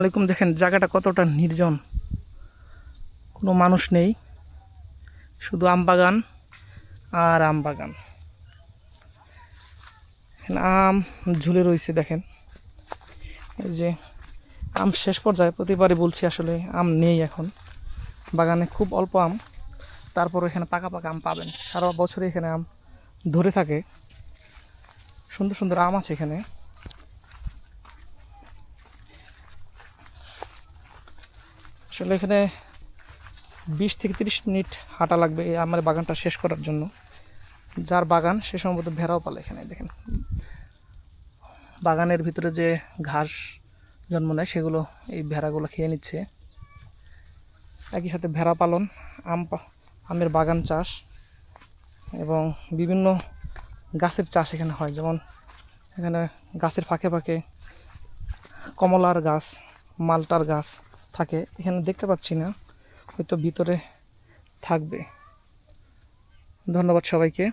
আলাইকুম। দেখেন জায়গাটা কতটা নির্জন, কোনো মানুষ নেই, শুধু আম বাগান আর আম বাগান। এখানে আম ঝুলে রয়েছে। দেখেন এই যে আম শেষ পর্যায়ে, প্রতিবারই বলছি আসলে আম নেই এখন বাগানে, খুব অল্প আম। তারপর এখানে পাকা পাকা আম পাবেন, সারা বছরই এখানে আম ধরে থাকে। সুন্দর সুন্দর আম আছে এখানে। আসলে এখানে 20 থেকে 30 মিনিট হাঁটা লাগবে এই আমার বাগানটা শেষ করার জন্য। যার বাগান সে সম্ভবত ভেড়াও পালে। এখানে দেখেন বাগানের ভিতরে যে ঘাস জন্ম নেয় সেগুলো এই ভেড়াগুলো খেয়ে নিচ্ছে। একই সাথে ভেড়া পালন, আমের বাগান চাষ এবং বিভিন্ন গাছের চাষ এখানে হয়। যেমন এখানে গাছের ফাঁকে ফাঁকে কমলার গাছ, মালটার গাছ থাকে। এখানে দেখতে পাচ্ছি না, হয়তো ভিতরে থাকবে। ধন্যবাদ সবাইকে।